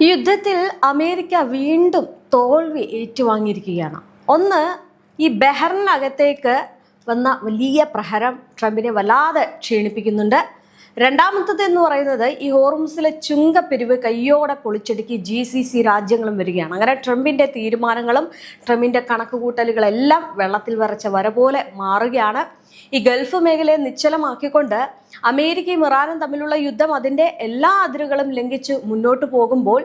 ഈ യുദ്ധത്തിൽ അമേരിക്ക വീണ്ടും തോൽവി ഏറ്റുവാങ്ങിയിരിക്കുകയാണ്. ഒന്ന്, ഈ ബഹ്റിനകത്തേക്ക് വന്ന വലിയ പ്രഹരം ട്രംപിനെ വല്ലാതെ ക്ഷീണിപ്പിക്കുന്നുണ്ട്. രണ്ടാമത്തതെന്ന് പറയുന്നത് ഈ ഹോർമുസിലെ ചുങ്കപ്പിരിവ് കയ്യോടെ പൊളിച്ചടുക്കി GCC രാജ്യങ്ങളും വരികയാണ്. അങ്ങനെ ട്രംപിന്റെ തീരുമാനങ്ങളും ട്രംപിന്റെ കണക്കുകൂട്ടലുകളെല്ലാം വെള്ളത്തിൽ വരച്ച വര പോലെ മാറുകയാണ്. ഈ ഗൾഫ് മേഖലയെ നിശ്ചലമാക്കിക്കൊണ്ട് അമേരിക്കയും ഇറാനും തമ്മിലുള്ള യുദ്ധം അതിന്റെ എല്ലാ അതിരുകളും ലംഘിച്ച് മുന്നോട്ട് പോകുമ്പോൾ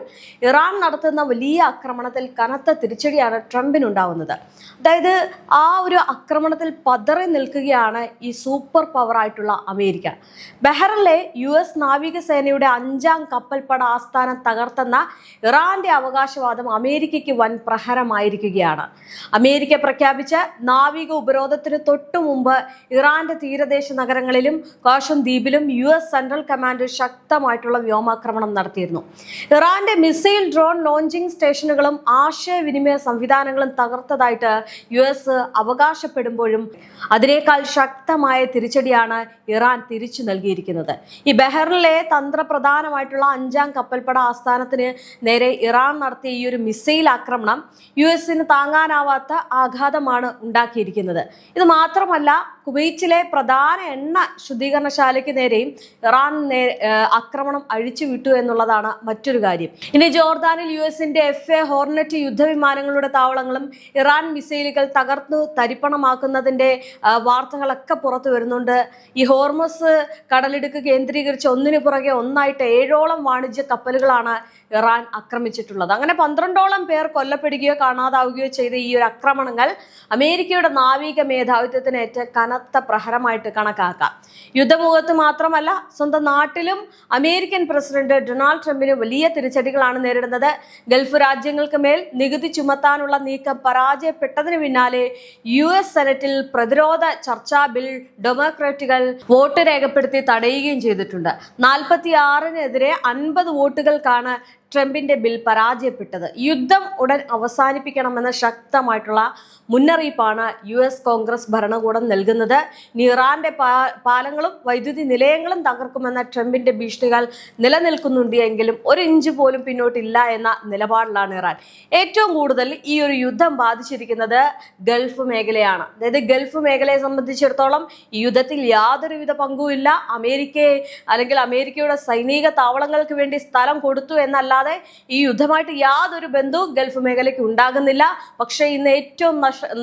ഇറാൻ നടത്തുന്ന വലിയ ആക്രമണത്തിൽ കനത്ത തിരിച്ചടിയാണ് ട്രംപിനുണ്ടാവുന്നത്. അതായത് ആ ഒരു ആക്രമണത്തിൽ പതറി നിൽക്കുകയാണ് ഈ സൂപ്പർ പവർ ആയിട്ടുള്ള അമേരിക്ക. ബഹ്റിനിലെ US നാവികസേനയുടെ 5ാം കപ്പൽപ്പട ആസ്ഥാനം തകർത്തെന്ന ഇറാന്റെ അവകാശവാദം അമേരിക്കയ്ക്ക് വൻ പ്രഹരമായിരിക്കുകയാണ്. അമേരിക്ക പ്രഖ്യാപിച്ച നാവിക ഉപരോധത്തിന് തൊട്ടു മുമ്പ് ഇറാന്റെ തീരദേശ നഗരങ്ങളിലും കാഷം ദ്വീപിലും US സെൻട്രൽ കമാൻഡ് ശക്തമായിട്ടുള്ള വ്യോമാക്രമണം നടത്തിയിരുന്നു. ഇറാന്റെ മിസൈൽ ഡ്രോൺ ലോഞ്ചിങ് സ്റ്റേഷനുകളും ആശയവിനിമയ സംവിധാനങ്ങളും തകർത്തതായിട്ട് US അവകാശപ്പെടുമ്പോഴും അതിനേക്കാൾ ശക്തമായ തിരിച്ചടിയാണ് ഇറാൻ തിരിച്ചു നൽകിയിരിക്കുന്നത്. ഈ ബഹ്റിനിലെ തന്ത്രപ്രധാനമായിട്ടുള്ള 5ാം കപ്പൽപ്പട ആസ്ഥാനത്തിന് നേരെ ഇറാൻ നടത്തിയ ഈ ഒരു മിസൈൽ ആക്രമണം US-ന് താങ്ങാനാവാത്ത ആഘാതമാണ് ഉണ്ടാക്കിയിരിക്കുന്നത്. ഇത് മാത്രമല്ല, കുവൈറ്റിലെ പ്രധാന എണ്ണ ശുദ്ധീകരണശാലയ്ക്ക് നേരെയും ഇറാൻ ആക്രമണം അഴിച്ചുവിട്ടു എന്നുള്ളതാണ് മറ്റൊരു കാര്യം. ഇനി ജോർദാനിൽ US-ന്റെ FA ഹോർനെറ്റ് യുദ്ധവിമാനങ്ങളുടെ താവളങ്ങളും ഇറാൻ മിസൈലുകൾ തകർന്നു തരിപ്പണമാക്കുന്നതിന്റെ വാർത്തകളൊക്കെ പുറത്തു വരുന്നുണ്ട്. ഈ ഹോർമസ് കടലിടുക്ക് കേന്ദ്രീകരിച്ച് ഒന്നിനു പുറകെ ഒന്നായിട്ട് 7ഓളം വാണിജ്യ കപ്പലുകളാണ് ഇറാൻ ആക്രമിച്ചിട്ടുള്ളത്. അങ്ങനെ 12ഓളം പേർ കൊല്ലപ്പെടുകയോ കാണാതാവുകയോ ചെയ്ത ഈ ഒരു ആക്രമണങ്ങൾ അമേരിക്കയുടെ നാവിക മേധാവിത്വത്തിനേറ്റ കനത്ത പ്രഹരമായിട്ട് കണക്കാക്കാം. യുദ്ധമുഖത്ത് മാത്രമല്ല, സ്വന്തം നാട്ടിലും അമേരിക്കൻ പ്രസിഡന്റ് ഡൊണാൾഡ് ട്രംപിന് വലിയ തിരിച്ചടികളാണ് നേരിടുന്നത്. ഗൾഫ് രാജ്യങ്ങൾക്ക് മേൽ നികുതി ചുമത്താനുള്ള നീക്കം പരാജയപ്പെട്ടതിന് പിന്നാലെ US സെനറ്റിൽ പ്രതിരോധ ചർച്ചാ ബിൽ ഡെമോക്രാറ്റുകൾ വോട്ട് രേഖപ്പെടുത്തി തടയുകയും ചെയ്തിട്ടുണ്ട്. 46-നെതിരെ 50 വോട്ടുകൾക്കാണ് ട്രംപിന്റെ ബിൽ പരാജയപ്പെട്ടത്. യുദ്ധം ഉടൻ അവസാനിപ്പിക്കണമെന്ന ശക്തമായിട്ടുള്ള മുന്നറിയിപ്പാണ് US കോൺഗ്രസ് ഭരണകൂടം നൽകുന്നത്. ഇറാന്റെ പാലങ്ങളും വൈദ്യുതി നിലയങ്ങളും തകർക്കുമെന്ന ട്രംപിന്റെ ഭീഷണികൾ നിലനിൽക്കുന്നുണ്ട് എങ്കിലും ഒരു ഇഞ്ച് പോലും പിന്നോട്ടില്ല എന്ന നിലപാടിലാണ് ഇറാൻ. ഏറ്റവും കൂടുതൽ ഈ ഒരു യുദ്ധം ബാധിച്ചിരിക്കുന്നത് ഗൾഫ് മേഖലയാണ്. അതായത് ഗൾഫ് മേഖലയെ സംബന്ധിച്ചിടത്തോളം ഈ യുദ്ധത്തിൽ യാതൊരുവിധ പങ്കുമില്ല. അമേരിക്കയുടെ സൈനിക താവളങ്ങൾക്ക് വേണ്ടി സ്ഥലം കൊടുത്തു എന്നല്ല, ഈ യുദ്ധമായിട്ട് യാതൊരു ബന്ധവും ഗൾഫ് മേഖലയ്ക്ക് ഉണ്ടാകുന്നില്ല. പക്ഷേ ഇന്ന് ഏറ്റവും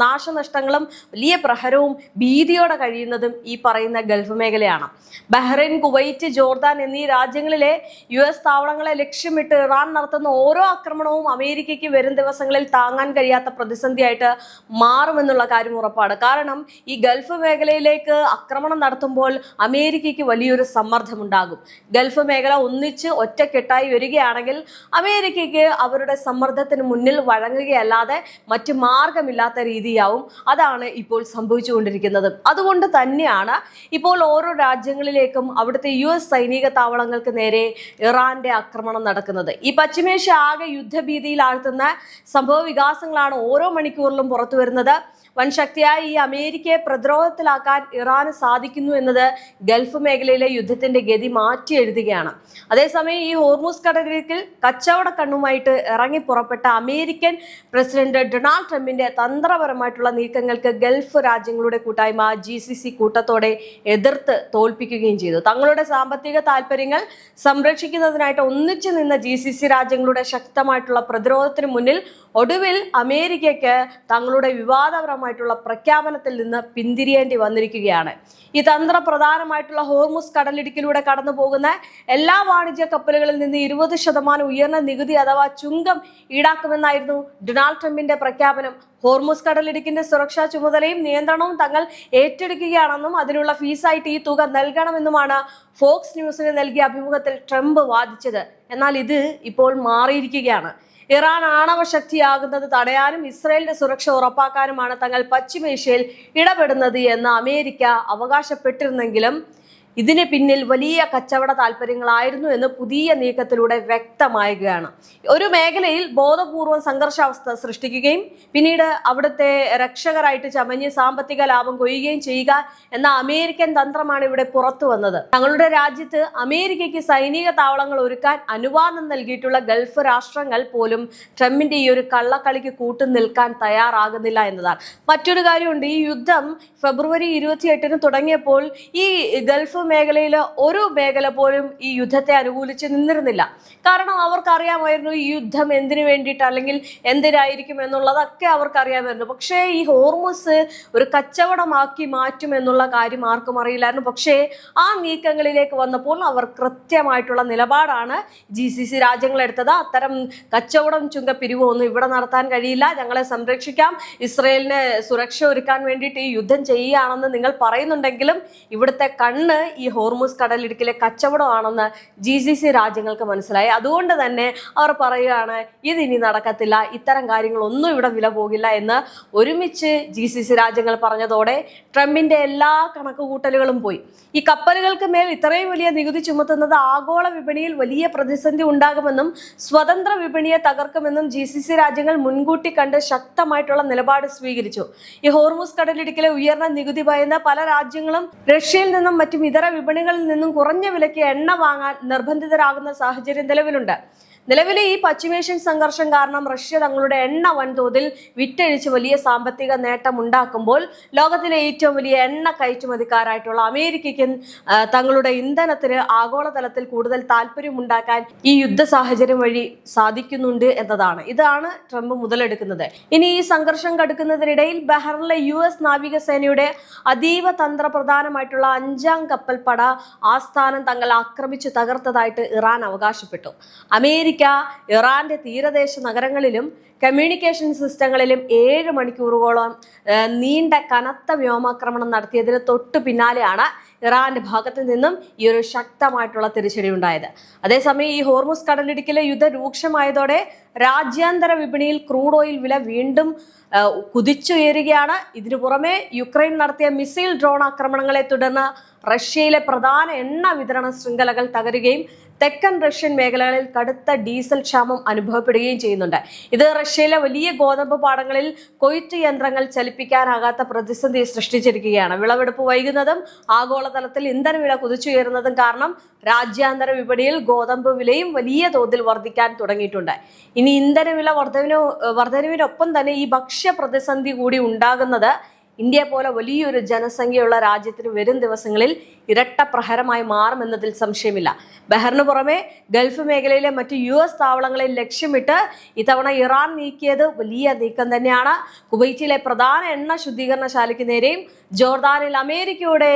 നാശനഷ്ടങ്ങളും വലിയ പ്രഹരവും ഭീതിയോടെ കഴിയുന്നതും ഈ പറയുന്ന ഗൾഫ് മേഖലയാണ്. ബഹ്റൈൻ, കുവൈറ്റ്, ജോർദാൻ എന്നീ രാജ്യങ്ങളിലെ US താവളങ്ങളെ ലക്ഷ്യമിട്ട് ഇറാൻ നടത്തുന്ന ഓരോ ആക്രമണവും അമേരിക്കയ്ക്ക് വരും ദിവസങ്ങളിൽ താങ്ങാൻ കഴിയാത്ത പ്രതിസന്ധിയായിട്ട് മാറുമെന്നുള്ള കാര്യം ഉറപ്പാണ്. കാരണം ഈ ഗൾഫ് മേഖലയിലേക്ക് ആക്രമണം നടത്തുമ്പോൾ അമേരിക്കയ്ക്ക് വലിയൊരു സമ്മർദ്ദമുണ്ടാകും. ഗൾഫ് മേഖല ഒന്നിച്ച് ഒറ്റക്കെട്ടായി വരികയാണെങ്കിൽ അമേരിക്കയ്ക്ക് അവരുടെ സമ്മർദ്ദത്തിന് മുന്നിൽ വഴങ്ങുകയല്ലാതെ മറ്റു മാർഗമില്ലാത്ത രീതിയാവും. അതാണ് ഇപ്പോൾ സംഭവിച്ചുകൊണ്ടിരിക്കുന്നത്. അതുകൊണ്ട് തന്നെയാണ് ഇപ്പോൾ ഓരോ രാജ്യങ്ങളിലേക്കും അവിടുത്തെ US സൈനിക താവളങ്ങൾക്ക് നേരെ ഇറാന്റെ ആക്രമണം നടക്കുന്നത്. ഈ പശ്ചിമേഷ്യ ആകെ യുദ്ധഭീതിയിൽ ആഴ്ത്തുന്ന സംഭവ വികാസങ്ങളാണ് ഓരോ മണിക്കൂറിലും പുറത്തു വരുന്നത്. വൻ ശക്തിയായി ഈ അമേരിക്കയെ പ്രതിരോധത്തിലാക്കാൻ ഇറാന് സാധിക്കുന്നു എന്നത് ഗൾഫ് മേഖലയിലെ യുദ്ധത്തിന്റെ ഗതി മാറ്റി എഴുതുകയാണ്. അതേസമയം ഈ ഹോർമുസ് കടലിടുക്കിൽ കച്ചവട കണ്ണുമായിട്ട് ഇറങ്ങി പുറപ്പെട്ട അമേരിക്കൻ പ്രസിഡന്റ് ഡൊണാൾഡ് ട്രംപിന്റെ തന്ത്രപരമായിട്ടുള്ള നീക്കങ്ങൾക്ക് ഗൾഫ് രാജ്യങ്ങളുടെ കൂട്ടായ്മ GCC കൂട്ടത്തോടെ എതിർത്ത് തോൽപ്പിക്കുകയും ചെയ്തു. തങ്ങളുടെ സാമ്പത്തിക താല്പര്യങ്ങൾ സംരക്ഷിക്കുന്നതിനായിട്ട് ഒന്നിച്ചു നിന്ന GCC രാജ്യങ്ങളുടെ ശക്തമായിട്ടുള്ള പ്രതിരോധത്തിന് മുന്നിൽ ഒടുവിൽ അമേരിക്കയ്ക്ക് തങ്ങളുടെ വിവാദപരമായിട്ടുള്ള പ്രഖ്യാപനത്തിൽ നിന്ന് പിന്തിരിയേണ്ടി വന്നിരിക്കുകയാണ്. ഈ തന്ത്രപ്രധാനമായിട്ടുള്ള ഹോർമുസ് കടലിടുക്കിലൂടെ കടന്നു പോകുന്ന എല്ലാ വാണിജ്യ കപ്പലുകളിൽ നിന്ന് 20% ഉയർന്ന നികുതി അഥവാ ചുങ്കം ഈടാക്കുമെന്നായിരുന്നു ഡൊണാൾഡ് ട്രംപിന്റെ പ്രഖ്യാപനം. ഹോർമുസ് കടലിടുക്കിന്റെ സുരക്ഷാ ചുമതലയും നിയന്ത്രണവും തങ്ങൾ ഏറ്റെടുക്കുകയാണെന്നും അതിനുള്ള ഫീസായിട്ട് ഈ തുക നൽകണമെന്നുമാണ് ഫോക്സ് ന്യൂസിന് നൽകിയ അഭിമുഖത്തിൽ ട്രംപ് വാദിച്ചത്. എന്നാൽ ഇത് ഇപ്പോൾ മാറിയിരിക്കുകയാണ്. ഇറാൻ ആണവ ശക്തിയാകുന്നത് തടയാനും ഇസ്രായേലിന്റെ സുരക്ഷ ഉറപ്പാക്കാനുമാണ് തങ്ങൾ പശ്ചിമേഷ്യയിൽ ഇടപെടുന്നത് എന്ന് അമേരിക്ക അവകാശപ്പെട്ടിരുന്നെങ്കിലും ഇതിന് പിന്നിൽ വലിയ കച്ചവട താല്പര്യങ്ങളായിരുന്നു എന്ന് പുതിയ നീക്കത്തിലൂടെ വ്യക്തമാകുകയാണ്. ഒരു മേഖലയിൽ ബോധപൂർവം സംഘർഷാവസ്ഥ സൃഷ്ടിക്കുകയും പിന്നീട് അവിടുത്തെ രക്ഷകരായിട്ട് ചമഞ്ഞ് സാമ്പത്തിക ലാഭം കൊയ്യുകയും ചെയ്യുക എന്ന അമേരിക്കൻ തന്ത്രമാണ് ഇവിടെ പുറത്തു വന്നത്. തങ്ങളുടെ രാജ്യത്ത് അമേരിക്കയ്ക്ക് സൈനിക താവളങ്ങൾ ഒരുക്കാൻ അനുവാദം നൽകിയിട്ടുള്ള ഗൾഫ് രാഷ്ട്രങ്ങൾ പോലും ട്രംപിന്റെ ഈ ഒരു കള്ളക്കളിക്ക് കൂട്ടു നിൽക്കാൻ തയ്യാറാകുന്നില്ല എന്നതാണ്. മറ്റൊരു കാര്യമുണ്ട്, ഈ യുദ്ധം ഫെബ്രുവരി 28-ന് തുടങ്ങിയപ്പോൾ ഈ ഗൾഫ് മേഖലയിലെ ഒരു മേഖല പോലും ഈ യുദ്ധത്തെ അനുകൂലിച്ച് നിന്നിരുന്നില്ല. കാരണം അവർക്കറിയാമായിരുന്നു ഈ യുദ്ധം എന്തിനു വേണ്ടിയിട്ട് അല്ലെങ്കിൽ എന്തിനായിരിക്കും എന്നുള്ളതൊക്കെ അവർക്കറിയാമായിരുന്നു. പക്ഷേ ഈ ഹോർമുസ് ഒരു കച്ചവടമാക്കി മാറ്റും എന്നുള്ള കാര്യം ആർക്കും അറിയില്ലായിരുന്നു. പക്ഷേ ആ നീക്കങ്ങളിലേക്ക് വന്നപ്പോൾ അവർ കൃത്യമായിട്ടുള്ള നിലപാടാണ് GCC രാജ്യങ്ങൾ എടുത്തത്. അത്തരം കച്ചവടം ചുങ്കപ്പിരിവോ ഒന്നും ഇവിടെ നടത്താൻ കഴിയില്ല, ഞങ്ങളെ സംരക്ഷിക്കാം, ഇസ്രയേലിന് സുരക്ഷ ഒരുക്കാൻ വേണ്ടിയിട്ട് ഈ യുദ്ധം ചെയ്യുകയാണെന്ന് നിങ്ങൾ പറയുന്നുണ്ടെങ്കിലും ഇവിടുത്തെ കണ്ണ് ഈ ഹോർമുസ് കടലിടുക്കിലെ കച്ചവടമാണെന്ന് GCC രാജ്യങ്ങൾക്ക് മനസ്സിലായി. അതുകൊണ്ട് തന്നെ അവർ പറയുകയാണ് ഇതിനി നടക്കത്തില്ല, ഇത്തരം കാര്യങ്ങളൊന്നും ഇവിടെ വില പോകില്ല എന്ന് ഒരുമിച്ച് GCC രാജ്യങ്ങൾ പറഞ്ഞതോടെ ട്രംപിന്റെ എല്ലാ കണക്കുകൂട്ടലുകളും പോയി. ഈ കപ്പലുകൾക്ക് മേൽ ഇത്രയും വലിയ നികുതി ചുമത്തുന്നത് ആഗോള വിപണിയിൽ വലിയ പ്രതിസന്ധി ഉണ്ടാകുമെന്നും സ്വതന്ത്ര വിപണിയെ തകർക്കുമെന്നും GCC രാജ്യങ്ങൾ മുൻകൂട്ടി കണ്ട് ശക്തമായിട്ടുള്ള നിലപാട് സ്വീകരിച്ചു. ഈ ഹോർമുസ് കടലിടുക്കിലെ ഉയർന്ന നികുതി ഭയന്ന പല രാജ്യങ്ങളും റഷ്യയിൽ നിന്നും മറ്റും ഇതര വിപണികളിൽ നിന്നും കുറഞ്ഞ വിലയ്ക്ക് എണ്ണ വാങ്ങാൻ നിർബന്ധിതരാകുന്ന സാഹചര്യം നിലവിലുണ്ട്. നിലവിലെ ഈ പശ്ചിമേഷ്യൻ സംഘർഷം കാരണം റഷ്യ തങ്ങളുടെ എണ്ണ വൻതോതിൽ വിറ്റഴിച്ച് വലിയ സാമ്പത്തിക നേട്ടം ഉണ്ടാക്കുമ്പോൾ ലോകത്തിലെ ഏറ്റവും വലിയ എണ്ണ കയറ്റുമതിക്കാരായിട്ടുള്ള അമേരിക്കയ്ക്ക് തങ്ങളുടെ ഇന്ധനത്തിന് ആഗോളതലത്തിൽ കൂടുതൽ താല്പര്യമുണ്ടാക്കാൻ ഈ യുദ്ധ സാഹചര്യം വഴി സാധിക്കുന്നുണ്ട് എന്നതാണ്. ഇതാണ് ട്രംപ് മുതലെടുക്കുന്നത്. ഇനി ഈ സംഘർഷം കടുക്കുന്നതിനിടയിൽ ബഹ്റിനിലെ US നാവികസേനയുടെ അതീവ തന്ത്രപ്രധാനമായിട്ടുള്ള 5ാം കപ്പൽപ്പട ആസ്ഥാനം തങ്ങൾ ആക്രമിച്ചു തകർത്തതായിട്ട് ഇറാൻ അവകാശപ്പെട്ടു. അമേരിക്ക ഇറാന്റെ തീരദേശ നഗരങ്ങളിലും കമ്മ്യൂണിക്കേഷൻ സിസ്റ്റങ്ങളിലും 7 മണിക്കൂറുകളോളം നീണ്ട കനത്ത വ്യോമാക്രമണം നടത്തിയതിന് തൊട്ടു പിന്നാലെയാണ് ഇറാന്റെ ഭാഗത്ത് നിന്നും ഈ ഒരു ശക്തമായിട്ടുള്ള തിരിച്ചടി ഉണ്ടായത്. അതേസമയം ഈ ഹോർമുസ് കടലിടുക്കിലെ യുദ്ധം രൂക്ഷമായതോടെ രാജ്യാന്തര വിപണിയിൽ ക്രൂഡ് ഓയിൽ വില വീണ്ടും കുതിച്ചുയരുകയാണ്. ഇതിനു പുറമെ യുക്രൈൻ നടത്തിയ മിസൈൽ ഡ്രോൺ ആക്രമണങ്ങളെ തുടർന്ന് റഷ്യയിലെ പ്രധാന എണ്ണ വിതരണ ശൃംഖലകൾ തകരുകയും തെക്കൻ റഷ്യൻ മേഖലകളിൽ കടുത്ത ഡീസൽ ക്ഷാമം അനുഭവപ്പെടുകയും ചെയ്യുന്നുണ്ട്. ഇത് റഷ്യയിലെ വലിയ ഗോതമ്പ് പാടങ്ങളിൽ കൊയ്ത്ത് യന്ത്രങ്ങൾ ചലിപ്പിക്കാനാകാത്ത പ്രതിസന്ധി സൃഷ്ടിച്ചിരിക്കുകയാണ്. വിളവെടുപ്പ് വൈകുന്നതും ആഗോളതലത്തിൽ ഇന്ധനവില കുതിച്ചുയരുന്നതും കാരണം രാജ്യാന്തര വിപണിയിൽ ഗോതമ്പ് വിലയും വലിയ തോതിൽ വർദ്ധിക്കാൻ തുടങ്ങിയിട്ടുണ്ട്. ഇനി ഇന്ധനവില വർധനവിനൊപ്പം തന്നെ ഈ ഭക്ഷ്യ പ്രതിസന്ധി കൂടി ഉണ്ടാകുന്നത് ഇന്ത്യ പോലെ വലിയൊരു ജനസംഖ്യയുള്ള രാജ്യത്തിന് വരും ദിവസങ്ങളിൽ ഇരട്ട പ്രഹരമായി മാറുമെന്നതിൽ സംശയമില്ല. ബഹ്റിന് പുറമെ ഗൾഫ് മേഖലയിലെ മറ്റ് US താവളങ്ങളിൽ ലക്ഷ്യമിട്ട് ഇത്തവണ ഇറാൻ നീക്കിയത് വലിയ നീക്കം തന്നെയാണ്. കുവൈറ്റിലെ പ്രധാന എണ്ണ ശുദ്ധീകരണശാലയ്ക്ക് നേരെയും ജോർദാനിൽ അമേരിക്കയുടെ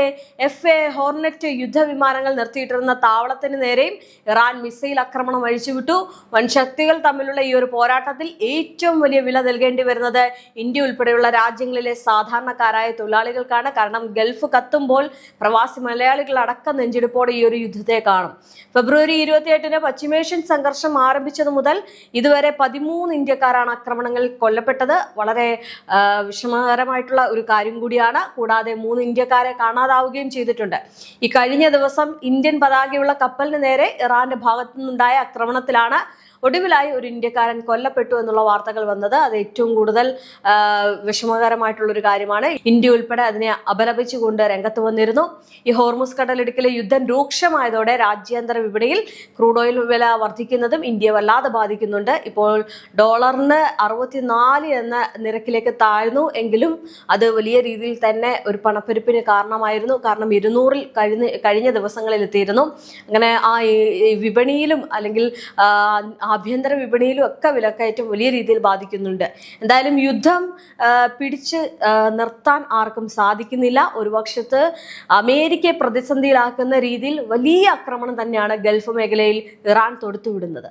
FA ഹോർനെറ്റ് യുദ്ധവിമാനങ്ങൾ നിർത്തിയിട്ടിരുന്ന താവളത്തിന് നേരെയും ഇറാൻ മിസൈൽ ആക്രമണം അഴിച്ചുവിട്ടു. വൻശക്തികൾ തമ്മിലുള്ള ഈ ഒരു പോരാട്ടത്തിൽ ഏറ്റവും വലിയ വില നൽകേണ്ടി വരുന്നത് ഇന്ത്യ ഉൾപ്പെടെയുള്ള രാജ്യങ്ങളിലെ സാധാരണക്കാരായ തൊഴിലാളികൾക്കാണ്. കാരണം ഗൾഫ് കത്തുമ്പോൾ പ്രവാസി മലയാളികൾ അടക്കം നെഞ്ചെടുപ്പോടെ ഈ ഒരു യുദ്ധത്തെ കാണും. ഫെബ്രുവരി 28-ന് പശ്ചിമേഷ്യൻ സംഘർഷം ആരംഭിച്ചത് മുതൽ ഇതുവരെ 13 ഇന്ത്യക്കാരാണ് ആക്രമണങ്ങളിൽ കൊല്ലപ്പെട്ടത്. വളരെ വിഷമകരമായിട്ടുള്ള ഒരു കാര്യം കൂടിയാണ്. കൂടാതെ 3 ഇന്ത്യക്കാരെ കാണാതാവുകയും ചെയ്തിട്ടുണ്ട്. ഈ കഴിഞ്ഞ ദിവസം ഇന്ത്യൻ പതാകയുള്ള കപ്പലിന് നേരെ ഇറാന്റെ ഭാഗത്തു നിന്നുണ്ടായ ആക്രമണത്തിലാണ് ഒടുവിലായി ഒരു ഇന്ത്യക്കാരൻ കൊല്ലപ്പെട്ടു എന്നുള്ള വാർത്തകൾ വന്നത്. അത് ഏറ്റവും കൂടുതൽ വിഷമകരമായിട്ടുള്ളൊരു കാര്യമാണ്. ഇന്ത്യ ഉൾപ്പെടെ അതിനെ അപലപിച്ചുകൊണ്ട് രംഗത്ത് വന്നിരുന്നു. ഈ ഹോർമുസ് കടലിടുക്കിലെ യുദ്ധം രൂക്ഷമായതോടെ രാജ്യാന്തര വിപണിയിൽ ക്രൂഡ് ഓയിൽ വില വർദ്ധിക്കുന്നതും ഇന്ത്യയെ വല്ലാതെ ബാധിക്കുന്നുണ്ട്. ഇപ്പോൾ ഡോളറിന് 64 എന്ന നിരക്കിലേക്ക് താഴ്ന്നു എങ്കിലും അത് വലിയ രീതിയിൽ തന്നെ ഒരു പണപ്പെരുപ്പിന് കാരണമായിരുന്നു. കാരണം 200-ൽ കഴിഞ്ഞ ദിവസങ്ങളിൽ എത്തിയിരുന്നു. അങ്ങനെ ആ വിപണിയിലും അല്ലെങ്കിൽ ആഭ്യന്തര വിപണിയിലും ഒക്കെ വിലക്കയറ്റം വലിയ രീതിയിൽ ബാധിക്കുന്നുണ്ട്. എന്തായാലും യുദ്ധം പിടിച്ച് നിർത്താൻ ആർക്കും സാധിക്കുന്നില്ല. ഒരു പക്ഷത്ത് അമേരിക്കയെ പ്രതിസന്ധിയിലാക്കുന്ന രീതിയിൽ വലിയ ആക്രമണം തന്നെയാണ് ഗൾഫ് മേഖലയിൽ ഇറാൻ തൊടുത്തുവിടുന്നത്.